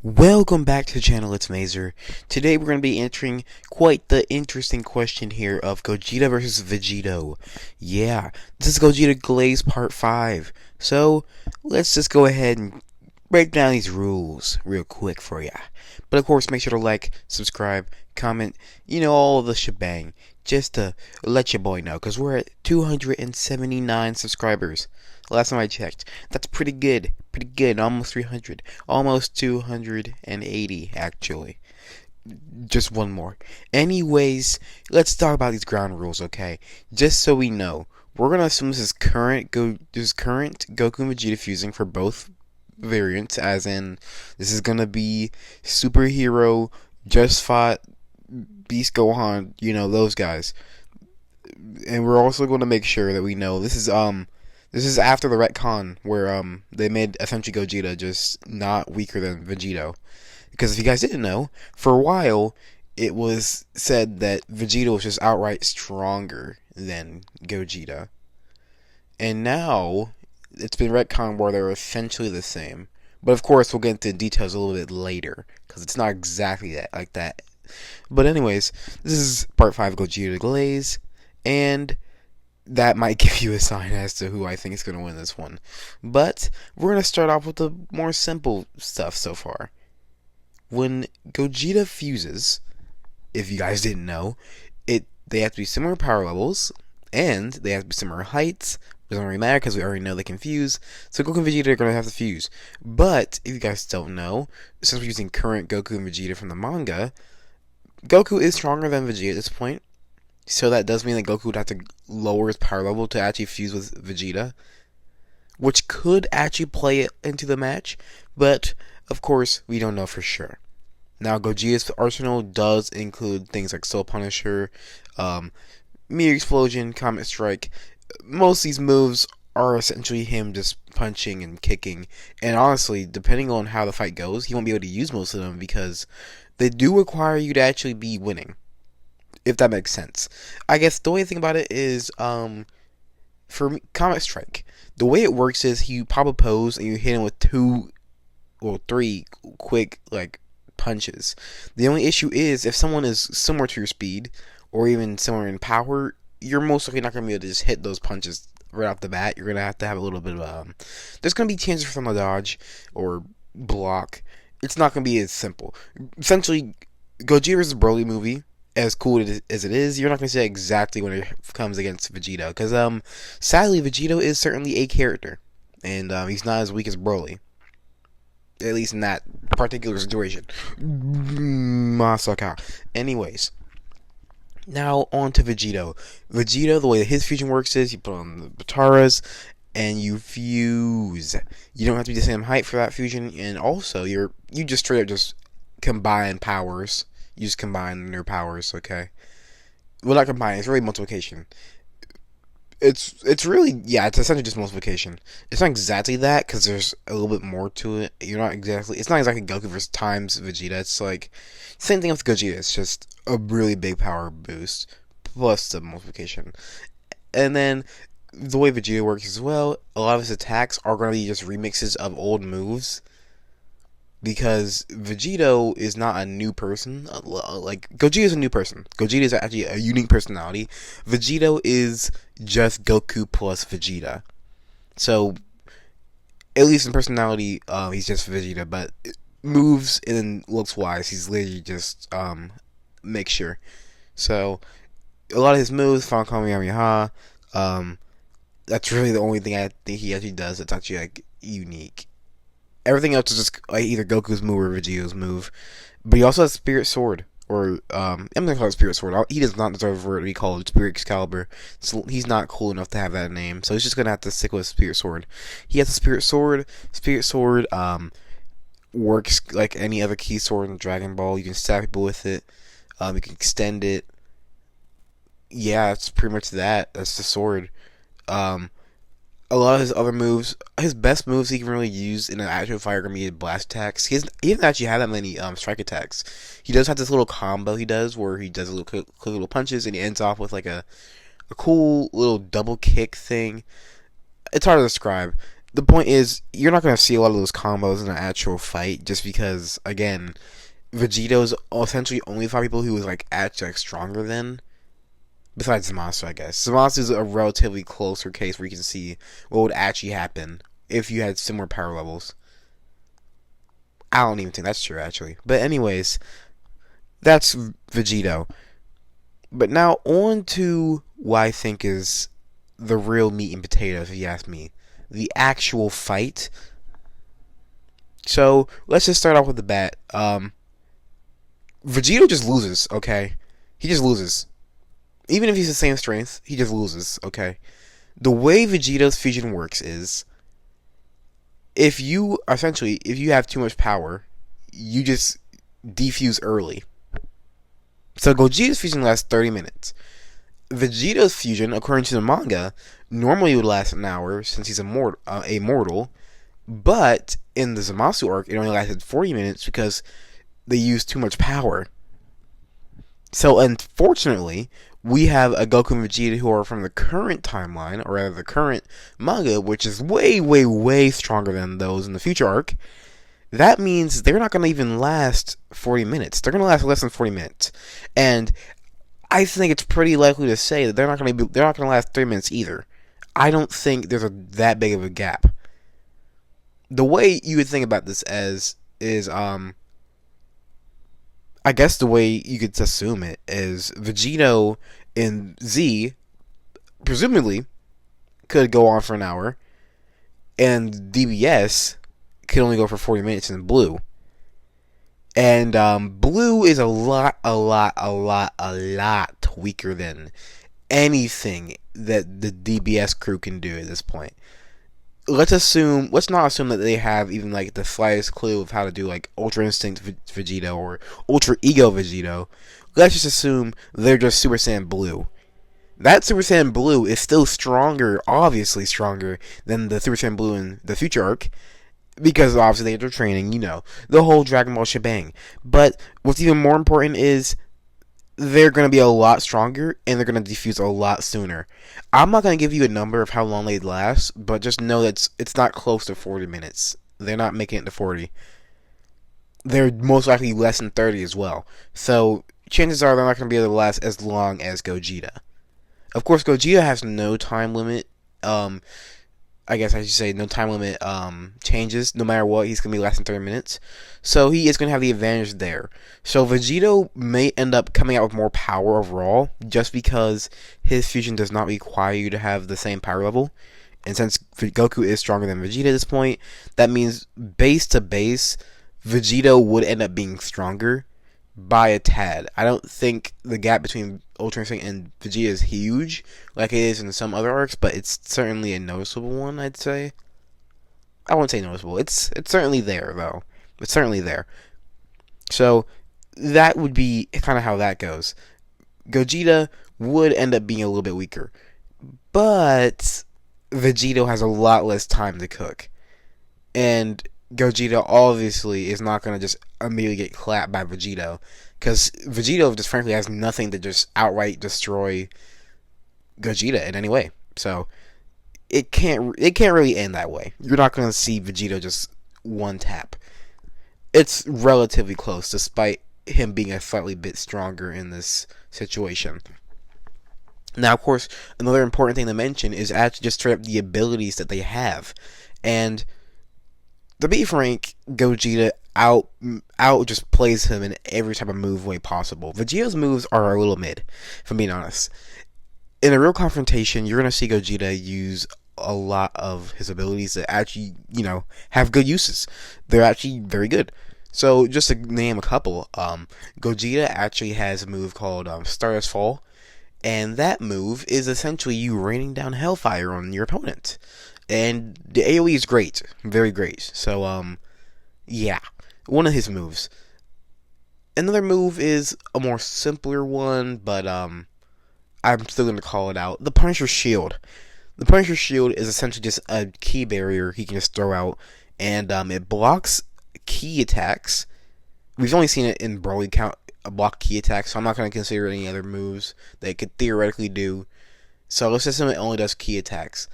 Welcome back to the channel, it's Mazer. Today we're going to be answering quite the interesting question here of Gogeta versus Vegito. Yeah, this is Gogeta Glaze Part 5. So, let's just go ahead and break down these rules real quick for ya. But of course, make sure to like, subscribe, comment, all of the shebang. Just to let your boy know, because we're at 279 subscribers. Last time I checked. That's pretty good. Pretty good. Almost 300. Almost 280, actually. Just one more. Anyways, let's talk about these ground rules, okay? Just so we know. We're going to assume this is current Goku and Vegeta fusing for both variants, as in, this is going to be superhero, just fought, Beast Gohan, those guys. And we're also going to make sure that we know this is after the retcon where they made essentially Gogeta just not weaker than Vegito. Because if you guys didn't know, for a while it was said that Vegito was just outright stronger than Gogeta. And now it's been retcon where they're essentially the same. But of course we'll get into details a little bit later, because it's not exactly like that. But anyways, this is part 5 of Gogeta Glaze, and that might give you a sign as to who I think is going to win this one. But we're going to start off with the more simple stuff so far. When Gogeta fuses, if you guys didn't know, they have to be similar power levels, and they have to be similar heights. It doesn't really matter because we already know they can fuse. So Goku and Vegeta are going to have to fuse. But if you guys don't know, since we're using current Goku and Vegeta from the manga, Goku is stronger than Vegeta at this point. So that does mean that Goku would have to lower his power level to actually fuse with Vegeta, which could actually play it into the match, but of course we don't know for sure. Now Gogeta's arsenal does include things like Soul Punisher, Meteor Explosion, Comet Strike. Most of these moves are essentially him just punching and kicking, and honestly, depending on how the fight goes, he won't be able to use most of them because they do require you to actually be winning. If that makes sense. I guess the way to think about it is, for me, Comet Strike, the way it works is you pop a pose and you hit him with 3 quick, punches. The only issue is, if someone is similar to your speed, or even similar in power, you're most likely not going to be able to just hit those punches right off the bat. You're going to have a little bit of, there's going to be chances for them to dodge, or block. It's not going to be as simple. Essentially, Gogeta vs. Broly movie, as cool as it is, you're not going to say exactly when it comes against Vegito. Because, sadly, Vegito is certainly a character. And, he's not as weak as Broly. At least in that particular situation. Masaka. Anyways. Now, on to Vegito. Vegito, the way that his fusion works is, you put on the Bataras, and you fuse. You don't have to be the same height for that fusion, and also, you just straight up just combine powers. You just combine their powers, okay? Well, not combine, it's really multiplication. It's really, yeah, it's essentially just multiplication. It's not exactly that, because there's a little bit more to it. It's not exactly Goku versus times Vegeta. It's like, same thing with Gogeta. It's just a really big power boost, plus the multiplication. And then, the way Vegeta works as well, a lot of his attacks are going to be just remixes of old moves. Because Vegito is not a new person. Gogeta is a new person. Gogeta is actually a unique personality. Vegito is just Goku plus Vegeta. So, at least in personality, he's just Vegeta. But moves and looks-wise, he's literally just mixture. So, a lot of his moves, Final Kamehameha, that's really the only thing I think he actually does that's actually, unique. Everything else is just either Goku's move or Vegito's move. But he also has Spirit Sword. Or, I'm going to call it Spirit Sword. He does not deserve for it to be called Spirit Excalibur. So he's not cool enough to have that name. So he's just going to have to stick with Spirit Sword. He has a Spirit Sword. Spirit Sword, works like any other key sword in Dragon Ball. You can stab people with it. You can extend it. Yeah, it's pretty much that. That's the sword. A lot of his other moves, his best moves he can really use in an actual fight are going to be blast attacks. He doesn't actually have that many strike attacks. He does have this little combo he does where he does quick little punches and he ends off with a cool little double kick thing. It's hard to describe. the point is, you're not going to see a lot of those combos in an actual fight, just because, again, Vegito's essentially only fought people who was like actually like, stronger than. Besides Zamasu, I guess. Zamasu is a relatively closer case where you can see what would actually happen if you had similar power levels. I don't even think that's true, actually. But anyways, that's Vegito. But now on to what I think is the real meat and potatoes, if you ask me. The actual fight. So, let's just start off with the bat. Vegito just loses, okay? He just loses. Even if he's the same strength, he just loses, okay? The way Vegito's fusion works is, if you have too much power, you just defuse early. So Gogeta's fusion lasts 30 minutes. Vegito's fusion, according to the manga, normally would last an hour since he's immortal, but in the Zamasu arc, it only lasted 40 minutes because they used too much power. So unfortunately, we have a Goku and Vegeta who are from the current timeline, or rather the current manga, which is way, way, way stronger than those in the future arc. That means they're not going to even last 40 minutes. They're going to last less than 40 minutes. And I think it's pretty likely to say that they're not going to last 3 minutes either. I don't think there's that big of a gap. The way you would think about this is I guess the way you could assume it is Vegito in Z presumably could go on for an hour, and DBS could only go for 40 minutes in Blue. And Blue is a lot weaker than anything that the DBS crew can do at this point. Let's not assume that they have even like the slightest clue of how to do like Ultra Instinct Vegito or Ultra Ego Vegito. Let's just assume they're just Super Saiyan Blue. That Super Saiyan Blue is still stronger, obviously stronger than the Super Saiyan Blue in the future arc, because obviously they're training, the whole Dragon Ball shebang. But what's even more important is they're going to be a lot stronger, and they're going to defuse a lot sooner. I'm not going to give you a number of how long they'd last, but just know that it's not close to 40 minutes. They're not making it to 40. They're most likely less than 30 as well. So, chances are they're not going to be able to last as long as Gogeta. Of course, Gogeta has no time limit. I guess I should say no time limit changes. No matter what, he's going to be less than 30 minutes. So he is going to have the advantage there. So Vegito may end up coming out with more power overall, just because his fusion does not require you to have the same power level. And since Goku is stronger than Vegeta at this point, that means base to base, Vegito would end up being stronger by a tad. I don't think the gap between Ultra Instinct and Vegeta is huge like it is in some other arcs, but it's certainly a noticeable one, I'd say. I won't say noticeable. It's certainly there, though. It's certainly there. So, that would be kind of how that goes. Gogeta would end up being a little bit weaker, but Vegito has a lot less time to cook. And Gogeta obviously is not going to just immediately get clapped by Vegito, because Vegito just frankly has nothing to just outright destroy Gogeta in any way. So it can't really end that way. You're not going to see Vegito just one tap. It's relatively close, despite him being a slightly bit stronger in this situation. Now, of course, another important thing to mention is actually just straight up the abilities that they have. And to be frank, Gogeta out just plays him in every type of move way possible. Vegeta's moves are a little mid, if I'm being honest. In a real confrontation, you're going to see Gogeta use a lot of his abilities that actually, have good uses. They're actually very good. So, just to name a couple, Gogeta actually has a move called Stardust Fall, and that move is essentially you raining down Hellfire on your opponent. And the AoE is great. Very great. So, yeah. One of his moves. Another move is a more simpler one, but, I'm still going to call it out. The Punisher Shield. The Punisher Shield is essentially just a key barrier he can just throw out, and, it blocks key attacks. We've only seen it in Broly count block key attacks, so I'm not going to consider any other moves that it could theoretically do. So let's assume it only does key attacks.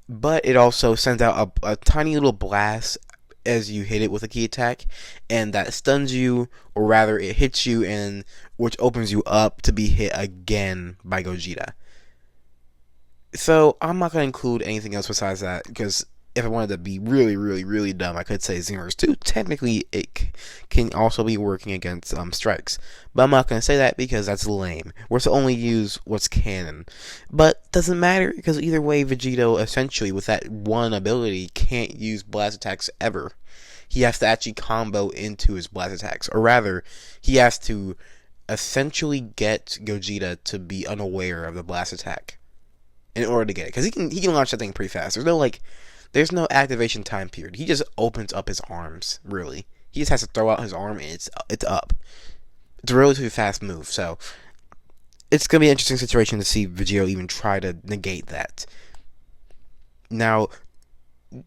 but it also sends out a tiny little blast as you hit it with a key attack, and that stuns you, or rather, it hits you, and which opens you up to be hit again by Gogeta. So I'm not gonna include anything else besides that, because if I wanted to be really, really, really dumb, I could say Xenoverse 2. Technically, it can also be working against strikes, but I'm not gonna say that because that's lame. We're to only use what's canon, but doesn't matter because either way, Vegito essentially with that one ability can't use blast attacks ever. He has to actually combo into his blast attacks, or rather, he has to essentially get Gogeta to be unaware of the blast attack in order to get it, because he can launch that thing pretty fast. There's no activation time period. He just opens up his arms. Really, he just has to throw out his arm and it's up. It's a relatively fast move, so it's gonna be an interesting situation to see Vegito even try to negate that. Now,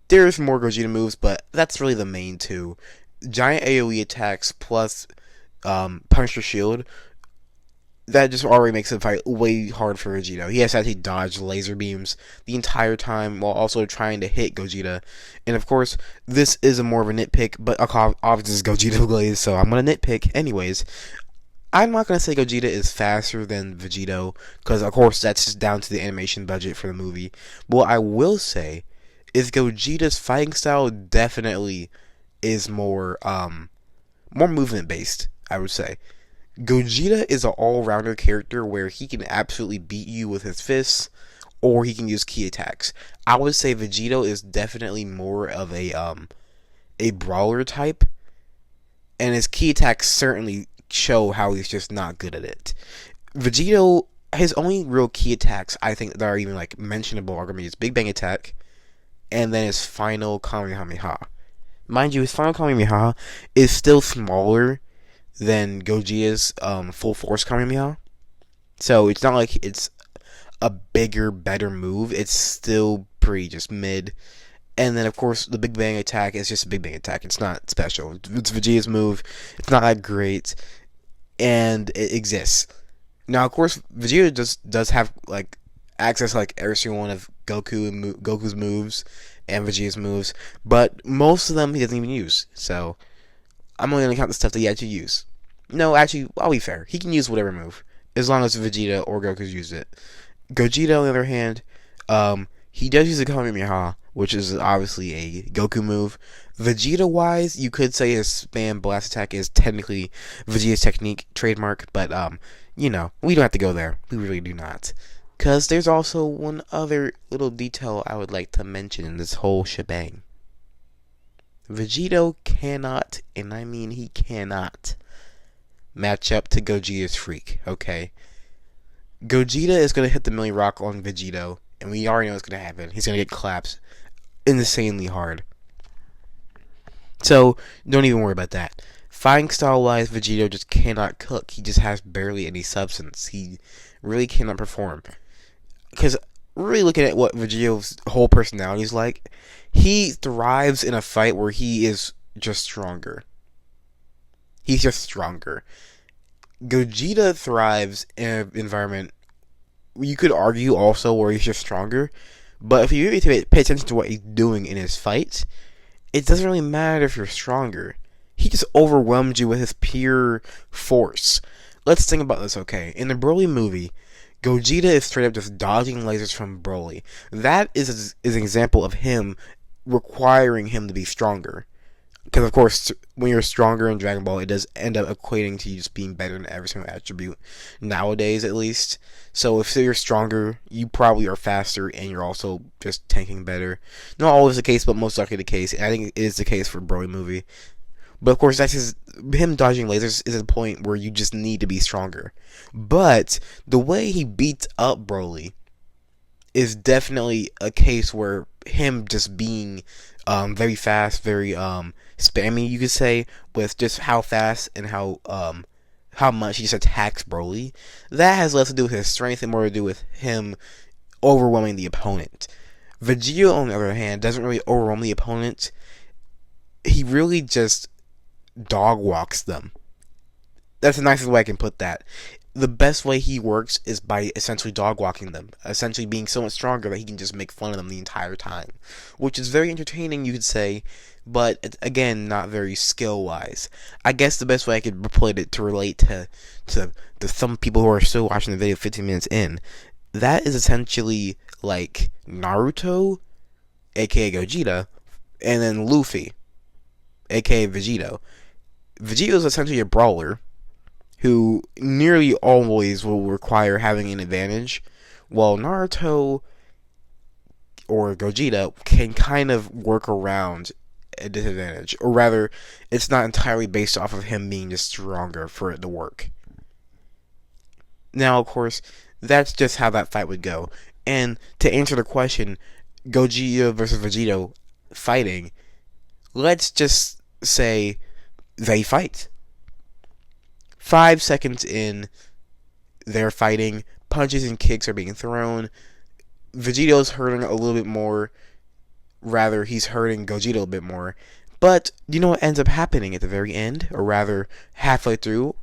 there's more Gogeta moves, but that's really the main two: giant AOE attacks plus Punisher Shield. That just already makes the fight way hard for Vegito. He has to actually dodge laser beams the entire time while also trying to hit Gogeta. And of course, this is a more of a nitpick, but obviously it's Gogeta glaze, so I'm going to nitpick anyways. I'm not going to say Gogeta is faster than Vegito, because of course that's just down to the animation budget for the movie. But what I will say is Gogeta's fighting style definitely is more movement based, I would say. Gogeta is an all-rounder character where he can absolutely beat you with his fists, or he can use key attacks. I would say Vegito is definitely more of a brawler type, and his key attacks certainly show how he's just not good at it. Vegito, his only real key attacks I think that are even like mentionable are gonna be his Big Bang attack, and then his final Kamehameha. Mind you, his final Kamehameha is still smaller than Gogeta's full force Kamehameha. So it's not like it's a bigger, better move. It's still pretty just mid. And then, of course, the Big Bang attack is just a Big Bang attack. It's not special. It's Vegeta's move. It's not that great. And it exists. Now, of course, Vegeta does have like access like every single one of Goku's moves and Vegeta's moves. But most of them he doesn't even use. So I'm only going to count the stuff that he actually use. No, actually, I'll be fair. He can use whatever move, as long as Vegeta or Goku's use it. Gogeta, on the other hand, he does use a Kamehameha, which is obviously a Goku move. Vegeta-wise, you could say his spam blast attack is technically Vegeta's technique trademark, but, we don't have to go there. We really do not. Because there's also one other little detail I would like to mention in this whole shebang. Vegito cannot, and I mean he cannot, match up to Gogeta's freak, okay? Gogeta is going to hit the Millie Rock on Vegito, and we already know what's going to happen. He's going to get claps insanely hard. So, don't even worry about that. Fighting style-wise, Vegito just cannot cook. He just has barely any substance. He really cannot perform. Because, really looking at what Vegito's whole personality is like, he thrives in a fight where he is just stronger. He's just stronger. Gogeta thrives in an environment you could argue also where he's just stronger, but if you really pay attention to what he's doing in his fights, it doesn't really matter if you're stronger. He just overwhelms you with his pure force. Let's think about this, okay? In the Broly movie, Gogeta is straight up just dodging lasers from Broly. That is an example of him requiring him to be stronger. Because, of course, when you're stronger in Dragon Ball, it does end up equating to you just being better in every single attribute. Nowadays, at least. So, if you're stronger, you probably are faster, and you're also just tanking better. Not always the case, but most likely the case. And I think it is the case for Broly movie. But, of course, him dodging lasers is a point where you just need to be stronger. But, the way he beats up Broly is definitely a case where him just being very fast, very spammy, you could say, with just how fast and how much he just attacks Broly. That has less to do with his strength and more to do with him overwhelming the opponent. Vegeta, on the other hand, doesn't really overwhelm the opponent. He really just dog walks them. That's the nicest way I can put that. The best way he works is by essentially dog walking them, essentially being so much stronger that he can just make fun of them the entire time, which is very entertaining, you could say, but again, not very skill wise. I guess the best way I could put it to relate to some people who are still watching the video 15 minutes in, that is essentially like Naruto, aka Gogeta, and then Luffy, aka Vegito. Vegito is essentially a brawler who nearly always will require having an advantage, while Naruto or Gogeta can kind of work around a disadvantage. Or rather, it's not entirely based off of him being just stronger for it to work. Now, of course, that's just how that fight would go. And to answer the question, Gogeta versus Vegito fighting, let's just say they fight. 5 seconds in, they're fighting. Punches and kicks are being thrown. Vegito's hurting a little bit more. Rather, he's hurting Gogeta a bit more. But, you know what ends up happening at the very end? Or rather, halfway through,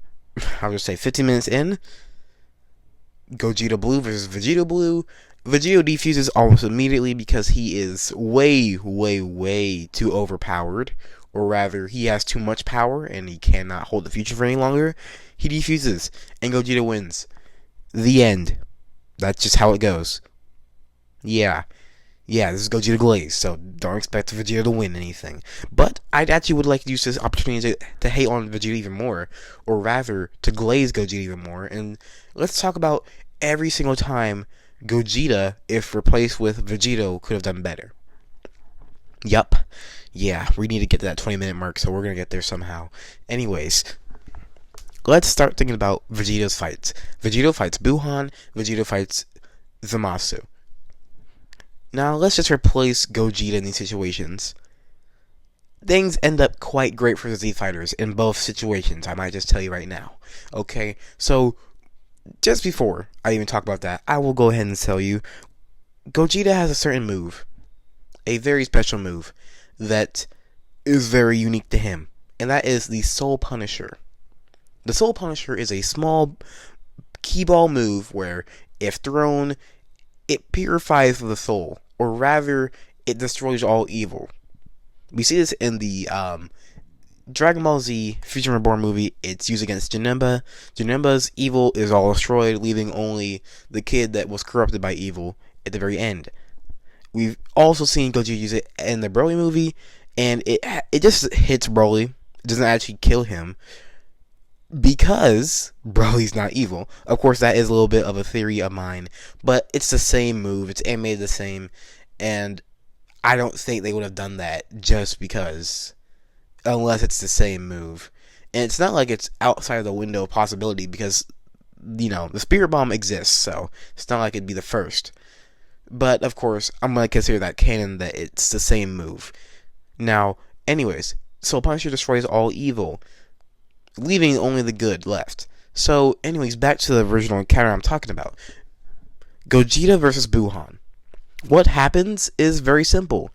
I'll just say 15 minutes in, Gogeta Blue versus Vegito Blue. Vegito defuses almost immediately because he is way, way, way too overpowered. Or rather, he has too much power and he cannot hold the future for any longer. He defuses, and Gogeta wins. The end. That's just how it goes. Yeah, this is Gogeta Glaze, so don't expect Vegeta to win anything. But I actually would like to use this opportunity to hate on Vegeta even more, or rather, to glaze Gogeta even more, and let's talk about every single time Gogeta, if replaced with Vegito, could have done better. Yup. Yeah, we need to get to that 20-minute mark, so we're going to get there somehow. Anyways, let's start thinking about Vegito's fights. Vegito fights Buhan, Vegito fights Zamasu. Now, let's just replace Gogeta in these situations. Things end up quite great for the Z fighters in both situations, I might just tell you right now. Okay, so just before I even talk about that, I will go ahead and tell you, Gogeta has a certain move, a very special move, that is very unique to him, and that is the Soul Punisher. The Soul Punisher is a small keyball move where, if thrown, it purifies the soul, or rather, it destroys all evil. We see this in the Dragon Ball Z Future Reborn movie. It's used against Janemba. Janemba's evil is all destroyed, leaving only the kid that was corrupted by evil at the very end. We've also seen Gogeta use it in the Broly movie, and it just hits Broly. It doesn't actually kill him, because Broly's not evil. Of course, that is a little bit of a theory of mine, but it's the same move. It's animated the same, and I don't think they would have done that just because, unless it's the same move. And it's not like it's outside of the window of possibility, because, you know, the Spirit Bomb exists, so it's not like it'd be the first. But, of course, I'm going to consider that canon, that it's the same move. Now, anyways, Soul Punisher destroys all evil, leaving only the good left. So, anyways, back to the original encounter I'm talking about. Gogeta versus Buhan. What happens is very simple.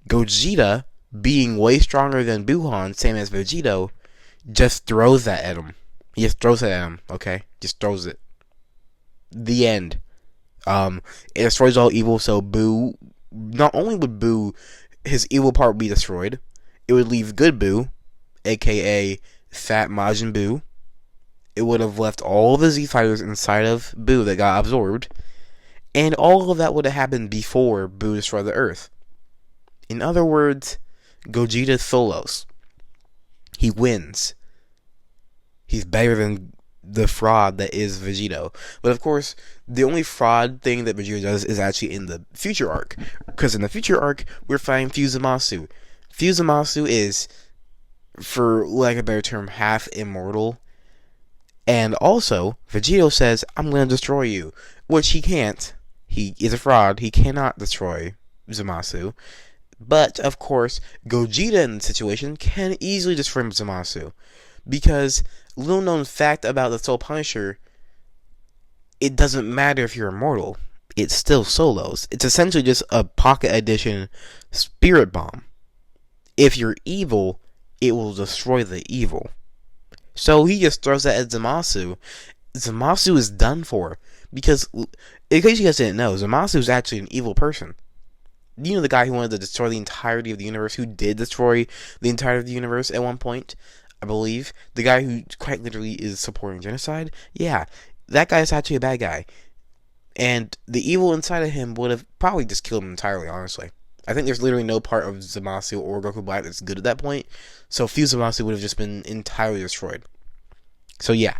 Gogeta, being way stronger than Buhan, same as Vegito, just throws that at him. He just throws it at him, okay? Just throws it. The end. It destroys all evil, so Boo, not only would Boo, his evil part be destroyed, it would leave good Boo, aka Fat Majin Buu. It would have left all the Z fighters inside of Boo that got absorbed, and all of that would have happened before Boo destroyed the Earth. In other words, Gogeta solos. He wins. He's better than the fraud that is Vegito. But of course, the only fraud thing that Vegito does is actually in the future arc. Because in the future arc, we're fighting Fusamasu. Fusamasu is, for lack of a better term, half immortal. And also, Vegito says, I'm going to destroy you. Which he can't. He is a fraud. He cannot destroy Zamasu. But, of course, Gogeta in the situation can easily destroy Zamasu. Because, little known fact about the Soul Punisher, it doesn't matter if you're immortal. It still solos. It's essentially just a pocket edition Spirit Bomb. If you're evil, it will destroy the evil. So he just throws that at Zamasu. Zamasu is done for. Because, in case you guys didn't know, Zamasu is actually an evil person. You know the guy who wanted to destroy the entirety of the universe, who did destroy the entirety of the universe at one point, I believe? The guy who quite literally is supporting genocide? Yeah, that guy is actually a bad guy. And the evil inside of him would have probably just killed him entirely, honestly. I think there's literally no part of Zamasu or Goku Black that's good at that point. So Fuse Zamasu would have just been entirely destroyed. So yeah.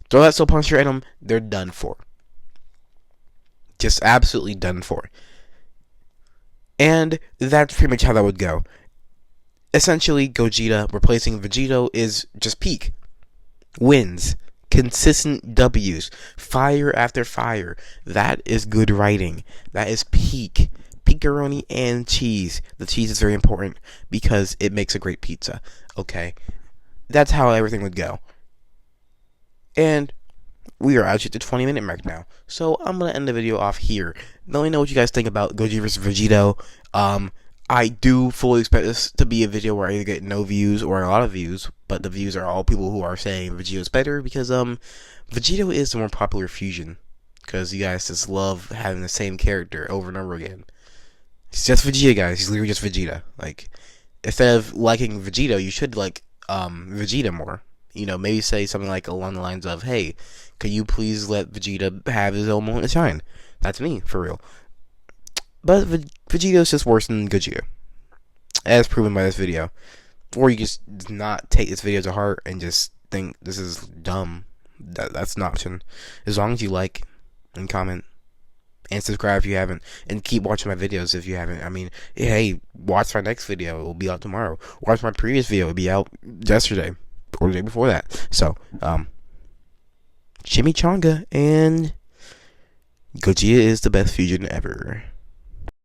Throw that Soul Puncher at them, they're done for. Just absolutely done for. And that's pretty much how that would go. Essentially, Gogeta replacing Vegito is just peak. Wins. Consistent W's. Fire after fire. That is good writing. That is peak. Pepperoni and cheese. The cheese is very important because it makes a great pizza. Okay? That's how everything would go. And we are actually at the 20-minute mark now. So I'm going to end the video off here. Let me know what you guys think about Gogeta vs. Vegito. I do fully expect this to be a video where I either get no views or a lot of views, but the views are all people who are saying Vegito is better because Vegito is the more popular fusion, because you guys just love having the same character over and over again. It's just Vegeta, guys. He's literally just Vegeta. Like, instead of liking Vegito, you should like Vegeta more. You know, maybe say something like along the lines of, "Hey, could you please let Vegeta have his own moment of shine?" That's me, for real. But Vegito's just worse than Gogeta, as proven by this video. Or you just not take this video to heart and just think this is dumb. That's an option. As long as you like and comment and subscribe if you haven't, and keep watching my videos if you haven't. I mean, hey, watch my next video. It will be out tomorrow. Watch my previous video. It will be out yesterday or the day before that. So, Chimichanga and Gogeta is the best fusion ever.